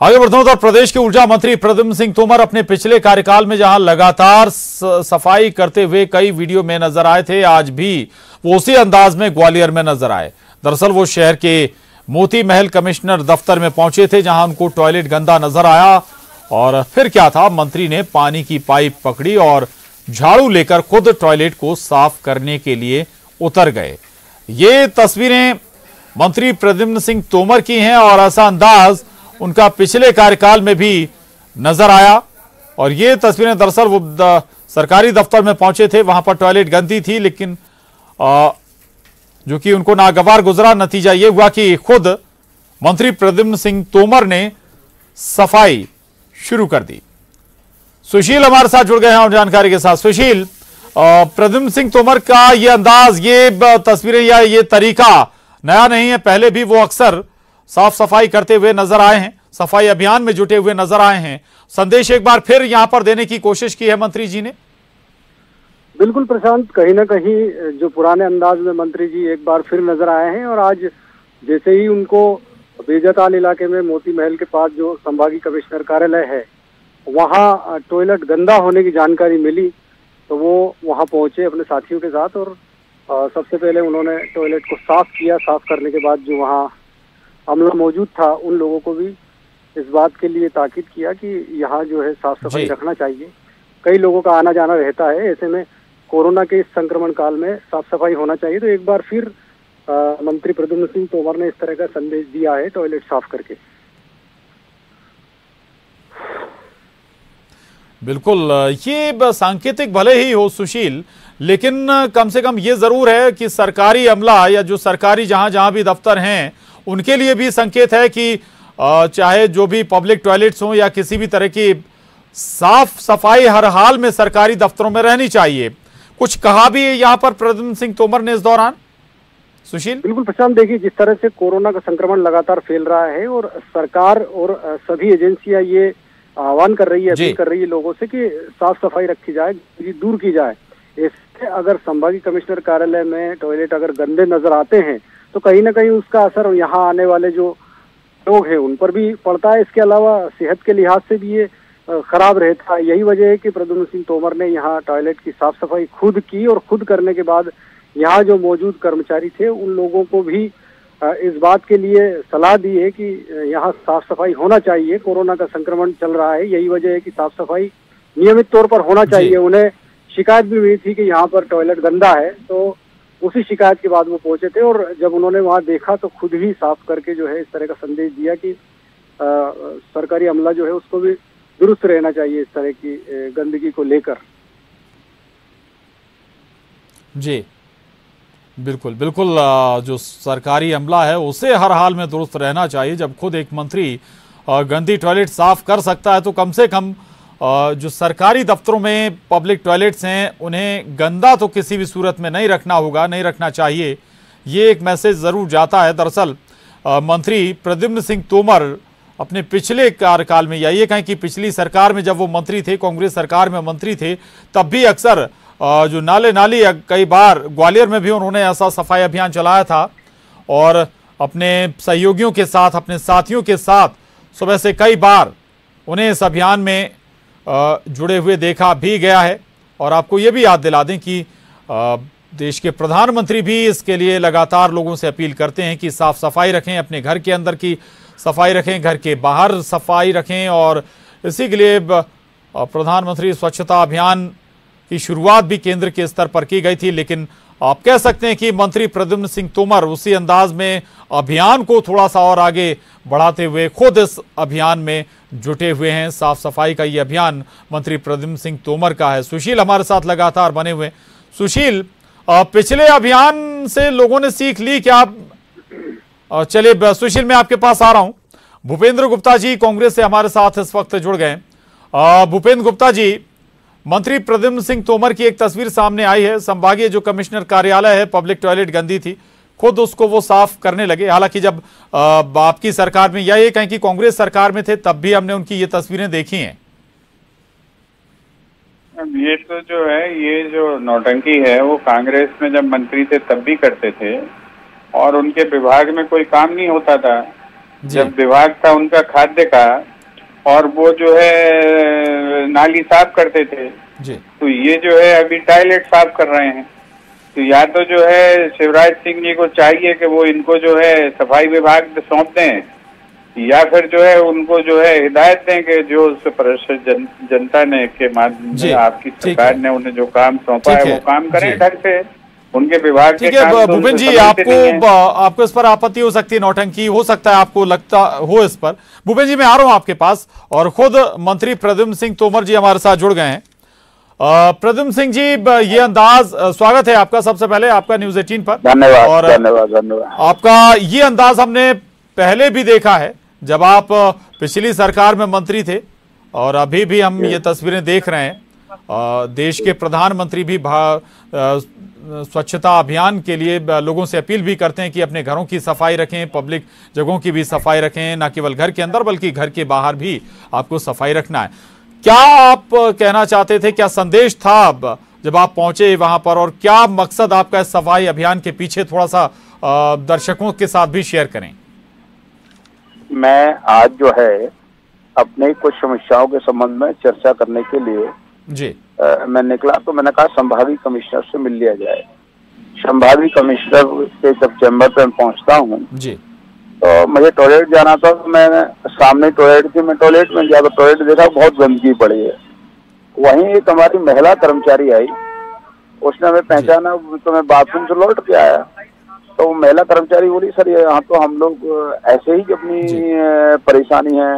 आगे बढ़ता हूं। उत्तर प्रदेश के ऊर्जा मंत्री प्रद्युम्न सिंह तोमर अपने पिछले कार्यकाल में जहां लगातार सफाई करते हुए कई वीडियो में नजर आए थे, आज भी वो उसी अंदाज में ग्वालियर में नजर आए। दरअसल वो शहर के मोती महल कमिश्नर दफ्तर में पहुंचे थे, जहां उनको टॉयलेट गंदा नजर आया और फिर क्या था, मंत्री ने पानी की पाइप पकड़ी और झाड़ू लेकर खुद टॉयलेट को साफ करने के लिए उतर गए। ये तस्वीरें मंत्री प्रद्युम्न सिंह तोमर की हैं और ऐसा अंदाज उनका पिछले कार्यकाल में भी नजर आया। और ये तस्वीरें दरअसल वो सरकारी दफ्तर में पहुंचे थे, वहां पर टॉयलेट गंदी थी, लेकिन जो कि उनको नागवार गुजरा। नतीजा ये हुआ कि खुद मंत्री प्रद्युम्न सिंह तोमर ने सफाई शुरू कर दी। सुशील हमारे साथ जुड़ गए हैं और जानकारी के साथ। सुशील, प्रद्युम्न सिंह तोमर का ये अंदाज, ये तस्वीरें या ये तरीका नया नहीं है, पहले भी वो अक्सर साफ सफाई करते हुए नजर आए हैं, सफाई अभियान में जुटे हुए नजर आए हैं। संदेश एक बार फिर यहां पर देने की कोशिश की है मंत्री जी ने। बिल्कुल प्रशांत, कहीं ना कहीं जो पुराने अंदाज में मंत्री जी एक बार फिर नजर आए हैं और आज जैसे ही उनको बेजताल इलाके में मोती महल के पास जो संभागीय कमिश्नर कार्यालय है, वहां टॉयलेट गंदा होने की जानकारी मिली तो वो वहां पहुंचे अपने साथियों के साथ और सबसे पहले उन्होंने टॉयलेट को साफ किया। साफ करने के बाद जो वहां अमला मौजूद था उन लोगों को भी इस बात के लिए ताकीद किया कि यहाँ जो है साफ सफाई रखना चाहिए। कई लोगों का आना जाना रहता है, ऐसे में कोरोना के इस संक्रमण काल में साफ सफाई होना चाहिए। तो एक बार फिर मंत्री प्रद्युम्न सिंह तोमर ने इस तरह का संदेश दिया है टॉयलेट साफ करके। बिल्कुल, ये सांकेतिक भले ही हो सुशील, लेकिन कम से कम ये जरूर है कि सरकारी अमला या जो सरकारी जहां भी दफ्तर हैं उनके लिए भी संकेत है कि चाहे जो भी पब्लिक टॉयलेट्स हो या किसी भी तरह की साफ सफाई हर हाल में सरकारी दफ्तरों में रहनी चाहिए। कुछ कहा भी यहाँ पर प्रद्युम्न सिंह तोमर ने इस दौरान सुशील? बिल्कुल प्रशांत, देखिए जिस तरह से कोरोना का संक्रमण लगातार फैल रहा है और सरकार और सभी एजेंसियां ये आह्वान कर रही है, अपील कर रही है लोगों से कि साफ सफाई रखी जाए, दूर की जाए। इससे अगर संभागीय कमिश्नर कार्यालय में टॉयलेट अगर गंदे नजर आते हैं तो कहीं ना कहीं उसका असर यहाँ आने वाले जो लोग हैं उन पर भी पड़ता है। इसके अलावा सेहत के लिहाज से भी ये खराब रहता है। यही वजह है कि प्रद्युम्न सिंह तोमर ने यहाँ टॉयलेट की साफ सफाई खुद की और खुद करने के बाद यहाँ जो मौजूद कर्मचारी थे उन लोगों को भी इस बात के लिए सलाह दी है कि यहाँ साफ सफाई होना चाहिए। कोरोना का संक्रमण चल रहा है, यही वजह है कि साफ सफाई नियमित तौर पर होना चाहिए। उन्हें शिकायत भी हुई थी कि यहाँ पर टॉयलेट गंदा है, तो उसी शिकायत के बाद वो पहुंचे थे और जब उन्होंने वहां देखा तो खुद ही साफ करके जो है इस तरह का संदेश दिया कि सरकारी अमला जो है उसको भी दुरुस्त रहना चाहिए इस तरह की गंदगी को लेकर। जी बिल्कुल बिल्कुल, जो सरकारी अमला है उसे हर हाल में दुरुस्त रहना चाहिए। जब खुद एक मंत्री गंदी टॉयलेट साफ कर सकता है तो कम से कम जो सरकारी दफ्तरों में पब्लिक टॉयलेट्स हैं उन्हें गंदा तो किसी भी सूरत में नहीं रखना होगा, नहीं रखना चाहिए। ये एक मैसेज जरूर जाता है। दरअसल मंत्री प्रद्युम्न सिंह तोमर अपने पिछले कार्यकाल में, या ये कहें कि पिछली सरकार में जब वो मंत्री थे, कांग्रेस सरकार में मंत्री थे, तब भी अक्सर जो नाले नाली कई बार ग्वालियर में भी उन्होंने ऐसा सफाई अभियान चलाया था और अपने सहयोगियों के साथ, अपने साथियों के साथ सुबह से कई बार उन्हें इस अभियान में जुड़े हुए देखा भी गया है। और आपको ये भी याद दिला दें कि देश के प्रधानमंत्री भी इसके लिए लगातार लोगों से अपील करते हैं कि साफ सफाई रखें, अपने घर के अंदर की सफाई रखें, घर के बाहर सफाई रखें। और इसी के लिए प्रधानमंत्री स्वच्छता अभियान की शुरुआत भी केंद्र के स्तर पर की गई थी। लेकिन आप कह सकते हैं कि मंत्री प्रद्युम्न सिंह तोमर उसी अंदाज में अभियान को थोड़ा सा और आगे बढ़ाते हुए खुद इस अभियान में जुटे हुए हैं। साफ सफाई का ये अभियान मंत्री प्रद्युम्न सिंह तोमर का है। सुशील हमारे साथ लगातार बने हुए। सुशील, पिछले अभियान से लोगों ने सीख ली क्या? चलिए सुशील, मैं आपके पास आ रहा हूं। भूपेंद्र गुप्ता जी कांग्रेस से हमारे साथ इस वक्त जुड़ गए। भूपेंद्र गुप्ता जी, मंत्री प्रद्युम्न सिंह तोमर की एक तस्वीर सामने आई है। संभागीय जो कमिश्नर कार्यालय है, पब्लिक टॉयलेट गंदी थी, खुद उसको वो साफ करने लगे। हालांकि जब आपकी सरकार में या ये कहें कि कांग्रेस सरकार में थे तब भी हमने उनकी ये तस्वीरें देखी हैं। अब ये तो जो है, ये जो नौटंकी है वो कांग्रेस में जब मंत्री थे तब भी करते थे और उनके विभाग में कोई काम नहीं होता था। जब विभाग था उनका खाद्य का, और वो जो है नाली साफ करते थे जी। तो ये जो है अभी टॉयलेट साफ कर रहे हैं। तो या तो जो है शिवराज सिंह जी को चाहिए कि वो इनको जो है सफाई विभाग सौंप दें, या फिर जो है उनको जो है हिदायत दें कि जो जनता ने के माध्यम से आपकी सरकार ने उन्हें जो काम सौंपा है वो काम करें ढंग से, उनके विभाग के काम। भूपेन जी, आपको इस पर आपत्ति हो सकती है, नौटंकी हो सकता है, आपको लगता हो इस पर। भूपेन जी, मैं आ रहा हूं आपके पास, और खुद मंत्री प्रद्युम्न सिंह तोमर जी हमारे साथ जुड़ गए हैं। प्रद्युम्न सिंह जी, ये अंदाज, स्वागत है आपका सबसे पहले आपका न्यूज 18 पर। धन्यवाद। और धन्यवाद। आपका ये अंदाज हमने पहले भी देखा है जब आप पिछली सरकार में मंत्री थे, और अभी भी हम ये तस्वीरें देख रहे हैं। देश के प्रधानमंत्री भी स्वच्छता अभियान के लिए लोगों से अपील भी करते हैं कि अपने घरों की सफाई रखें, पब्लिक जगहों की भी सफाई रखें, ना केवल घर के अंदर बल्कि घर के बाहर भी आपको सफाई रखना है। क्या आप कहना चाहते थे, क्या संदेश था जब आप पहुंचे वहां पर, और क्या मकसद आपका इस सफाई अभियान के पीछे, थोड़ा सा दर्शकों के साथ भी शेयर करें। मैं आज जो है अपने कुछ समस्याओं के संबंध में चर्चा करने के लिए जी मैं निकला, तो मैंने कहा संभागीय कमिश्नर से मिल लिया जाए। संभागीय कमिश्नर के जब चैम्बर पे पहुंचता हूँ जी, तो मुझे टॉयलेट जाना था, तो मैं सामने टॉयलेट थी, मैं टॉयलेट में गया तो टॉयलेट देखा बहुत गंदगी पड़ी है। वहीं एक हमारी महिला कर्मचारी आई, उसने हमें पहचाना, तो मैं बाथरूम से लौट के आया, तो वो महिला कर्मचारी बोली, सर यहाँ तो हम लोग ऐसे ही अपनी परेशानी है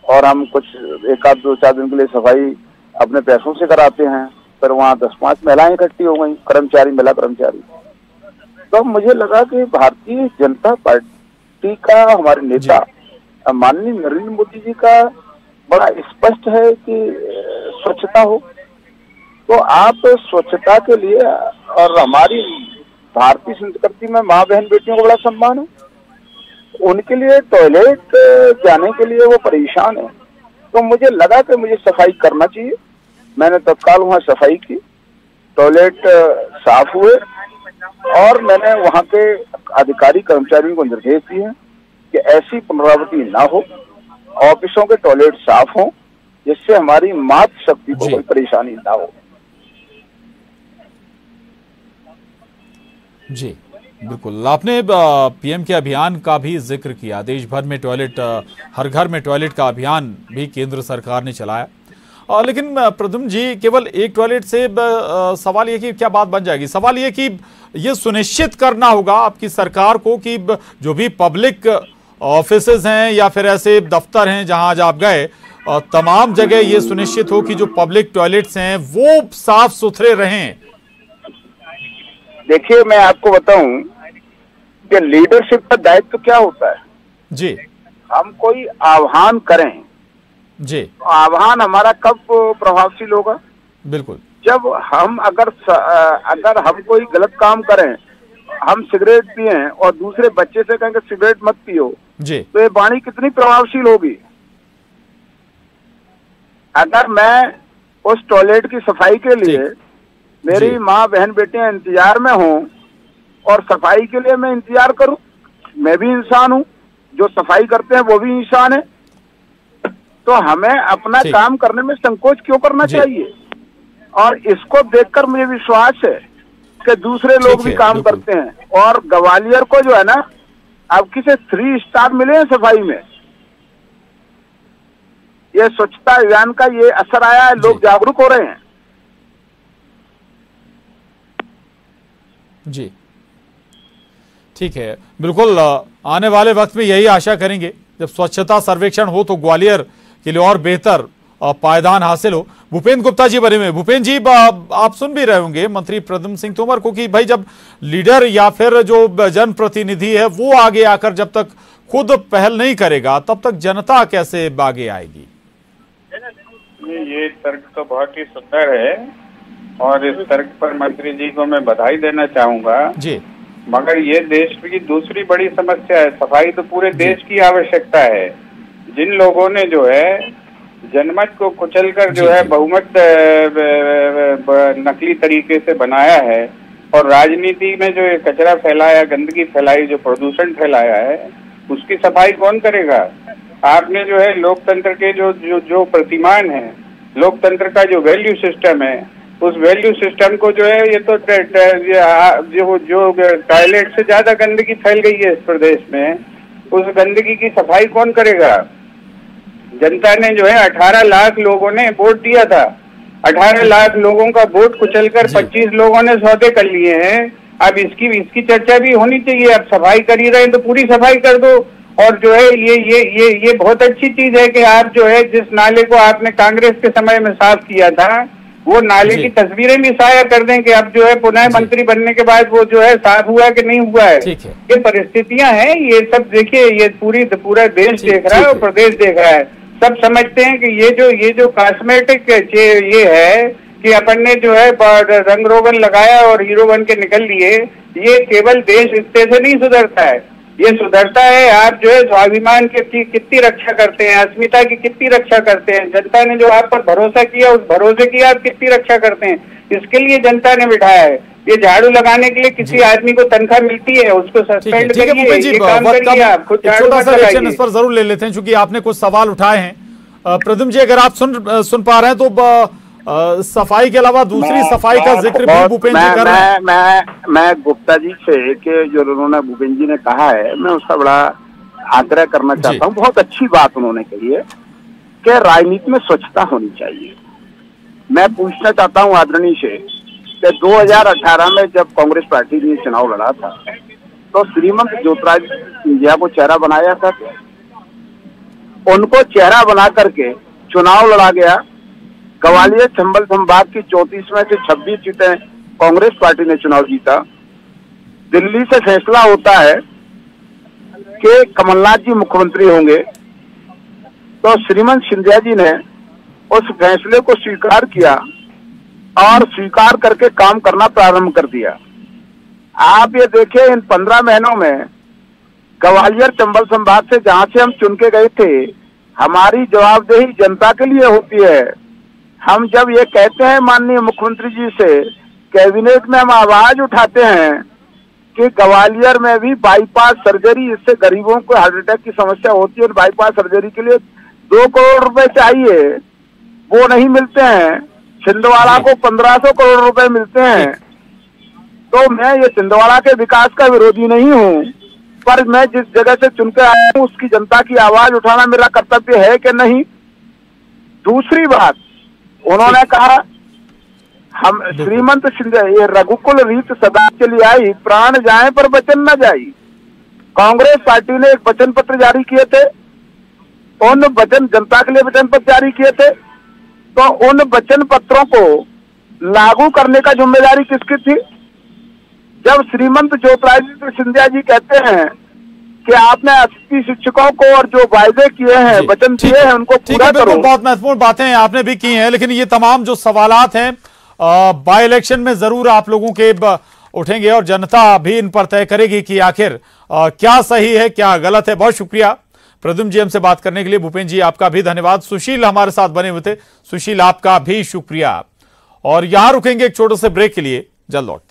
और हम कुछ 1-2-4 दिन के लिए सफाई अपने पैसों से कराते हैं। पर वहाँ 10-5 महिलाएं इकट्ठी हो गई, कर्मचारी, महिला कर्मचारी। तो मुझे लगा कि भारतीय जनता पार्टी का, हमारे नेता माननीय नरेंद्र मोदी जी का बड़ा स्पष्ट है कि स्वच्छता हो, तो आप स्वच्छता के लिए, और हमारी भारतीय संस्कृति में माँ बहन बेटियों को बड़ा सम्मान है, उनके लिए टॉयलेट जाने के लिए वो परेशान है। तो मुझे लगा कि मुझे सफाई करना चाहिए। मैंने तत्काल वहाँ सफाई की, टॉयलेट साफ हुए, और मैंने वहाँ के अधिकारी कर्मचारियों को निर्देश दिए कि ऐसी पुनरावृत्ति ना हो, ऑफिसों के टॉयलेट साफ हों, जिससे हमारी मातृ शक्ति को कोई परेशानी ना हो। जी बिल्कुल, आपने पीएम के अभियान का भी जिक्र किया। देश भर में टॉयलेट, हर घर में टॉयलेट का अभियान भी केंद्र सरकार ने चलाया। लेकिन प्रद्युम्न जी, केवल एक टॉयलेट से सवाल ये कि क्या बात बन जाएगी। सवाल ये कि ये सुनिश्चित करना होगा आपकी सरकार को कि जो भी पब्लिक ऑफिसेज हैं या फिर ऐसे दफ्तर हैं जहां आज आप गए, तमाम जगह ये सुनिश्चित हो कि जो पब्लिक टॉयलेट्स हैं वो साफ सुथरे रहें। देखिए, मैं आपको बताऊं कि लीडरशिप का दायित्व क्या होता है जी। हम कोई आह्वान करें जी, आह्वान हमारा कब प्रभावशील होगा? बिल्कुल, जब हम अगर हम कोई गलत काम करें, हम सिगरेट पिए और दूसरे बच्चे से कहें कि सिगरेट मत पियो जी, तो ये वाणी कितनी प्रभावशील होगी। अगर मैं उस टॉयलेट की सफाई के लिए, मेरी माँ बहन बेटियां इंतजार में हों और सफाई के लिए मैं इंतजार करूं, मैं भी इंसान हूं, जो सफाई करते हैं वो भी इंसान है, तो हमें अपना काम करने में संकोच क्यों करना चाहिए? और इसको देखकर मुझे विश्वास है कि दूसरे लोग भी काम करते हैं। और ग्वालियर को जो है ना, अब किसे 3 स्टार मिले हैं सफाई में। ये स्वच्छता अभियान का ये असर आया है, लोग जागरूक हो रहे हैं। जी ठीक है, बिल्कुल, आने वाले वक्त में यही आशा करेंगे जब स्वच्छता सर्वेक्षण हो तो ग्वालियर के लिए और बेहतर पायदान हासिल हो। भूपेंद्र गुप्ता जी बने हुए। भूपेंद्र जी, आप सुन भी रहे होंगे मंत्री प्रद्युम्न सिंह तोमर को कि भाई जब लीडर या फिर जो जनप्रतिनिधि है वो आगे आकर जब तक खुद पहल नहीं करेगा तब तक जनता कैसे आगे आएगी? ये तर्क तो बहुत ही सुंदर है और इस तर्क पर मंत्री जी को मैं बधाई देना चाहूंगा जी। मगर ये देश की दूसरी बड़ी समस्या है। सफाई तो पूरे देश की आवश्यकता है। जिन लोगों ने जो है जनमत को कुचलकर जो है बहुमत नकली तरीके से बनाया है और राजनीति में जो कचरा फैलाया, गंदगी फैलाई, जो प्रदूषण फैलाया है, उसकी सफाई कौन करेगा? आपने जो है लोकतंत्र के जो प्रतिमान है, लोकतंत्र का जो वैल्यू सिस्टम है, उस वैल्यू सिस्टम को जो है ये तो जो टॉयलेट से ज्यादा गंदगी फैल गई है इस प्रदेश में, उस गंदगी की सफाई कौन करेगा? जनता ने जो है 18 लाख लोगों ने वोट दिया था। 18 लाख लोगों का वोट कुचलकर 25 लोगों ने सौदे कर लिए हैं। अब इसकी चर्चा भी होनी चाहिए। अब सफाई कर ही रहे हैं तो पूरी सफाई कर दो। और जो है ये बहुत अच्छी चीज है कि आप जो है जिस नाले को आपने कांग्रेस के समय में साफ किया था, वो नाले की तस्वीरें भी साया कर दें कि अब जो है पुनः मंत्री बनने के बाद वो जो है साफ हुआ कि नहीं हुआ है। ये परिस्थितियां हैं, ये सब देखिए, ये पूरा देश देख रहा है और प्रदेश देख रहा है। सब समझते हैं कि ये जो कॉस्मेटिक ये है कि अपन ने जो है रंग रोगन लगाया और हीरो बन के निकल लिए, ये केवल देश इतने से नहीं सुधरता है। ये सुधरता है आप जो है स्वाभिमान की कितनी रक्षा करते हैं, अस्मिता की कितनी रक्षा करते हैं, जनता ने जो आप पर भरोसा किया उस भरोसे की आप कितनी रक्षा करते हैं, इसके लिए जनता ने बिठाया है। ये झाड़ू लगाने के लिए किसी आदमी को तनख्वाह मिलती है, उसको सस्पेंड करिए, ये काम करिए आप, खुद झाड़ू मत लगाइए। इस पर जरूर ले लेते हैं क्योंकि आपने कुछ सवाल उठाए हैं। प्रद्युम्न जी, अगर आप सुन पा रहे हैं तो सफाई के अलावा दूसरी सफाई का जिक्र भी भूपेंद्र जी कर रहे हैं। मैं गुप्ता जी से कि जो उन्होंने भूपेंद्र जी ने कहा है, मैं उसका बड़ा आग्रह करना चाहता हूँ। बहुत अच्छी बात उन्होंने कही है कि राजनीति में स्वच्छता होनी चाहिए। मैं पूछना चाहता हूँ आदरणीय से कि 2018 में जब कांग्रेस पार्टी ने चुनाव लड़ा था तो श्रीमंत ज्योतिरादित्य सिंधिया को चेहरा बनाया था, उनको चेहरा बना करके चुनाव लड़ा गया। ग्वालियर चंबल संभाग की 34 में से 26 सीटें कांग्रेस पार्टी ने चुनाव जीता। दिल्ली से फैसला होता है कि कमलनाथ जी मुख्यमंत्री होंगे, तो श्रीमंत सिंधिया जी ने उस फैसले को स्वीकार किया और स्वीकार करके काम करना प्रारंभ कर दिया। आप ये देखिए, इन 15 महीनों में ग्वालियर चंबल संभाग से जहां से हम चुन के गए थे, हमारी जवाबदेही जनता के लिए होती है। हम जब ये कहते हैं माननीय मुख्यमंत्री जी से, कैबिनेट में हम आवाज उठाते हैं कि ग्वालियर में भी बाईपास सर्जरी, इससे गरीबों को हार्ट अटैक की समस्या होती है और बाईपास सर्जरी के लिए 2 करोड़ रुपए चाहिए, वो नहीं मिलते हैं। छिंदवाड़ा को 1500 करोड़ रुपए मिलते हैं। तो मैं ये छिंदवाड़ा के विकास का विरोधी नहीं हूँ, पर मैं जिस जगह से चुन के आया हूँ उसकी जनता की आवाज उठाना मेरा कर्तव्य है कि नहीं। दूसरी बात, उन्होंने कहा हम श्रीमंत सिंधिया, ये रघुकुल रीत सदा चली आई, प्राण जाए पर वचन न जाई। कांग्रेस पार्टी ने एक वचन पत्र जारी किए थे, उन वचन जनता के लिए वचन पत्र जारी किए थे, तो उन वचन पत्रों को लागू करने का जिम्मेदारी किसकी थी? जब श्रीमंत ज्योतिरादित्य सिंधिया जी कहते हैं कि आपने 80 शिक्षकों को और जो वायदे किए हैं, वचन दिए हैं, उनको पूरा करो। बहुत महत्वपूर्ण बातें आपने भी की हैं, लेकिन ये तमाम जो सवालात हैं बाय इलेक्शन में जरूर आप लोगों के उठेंगे और जनता भी इन पर तय करेगी कि आखिर क्या सही है क्या गलत है। बहुत शुक्रिया प्रद्युम्न जी हमसे बात करने के लिए। भूपेंद्र जी आपका भी धन्यवाद। सुशील हमारे साथ बने हुए थे, सुशील आपका भी शुक्रिया। और यहां रुकेंगे एक छोटे से ब्रेक के लिए, जल्द लौटते हैं।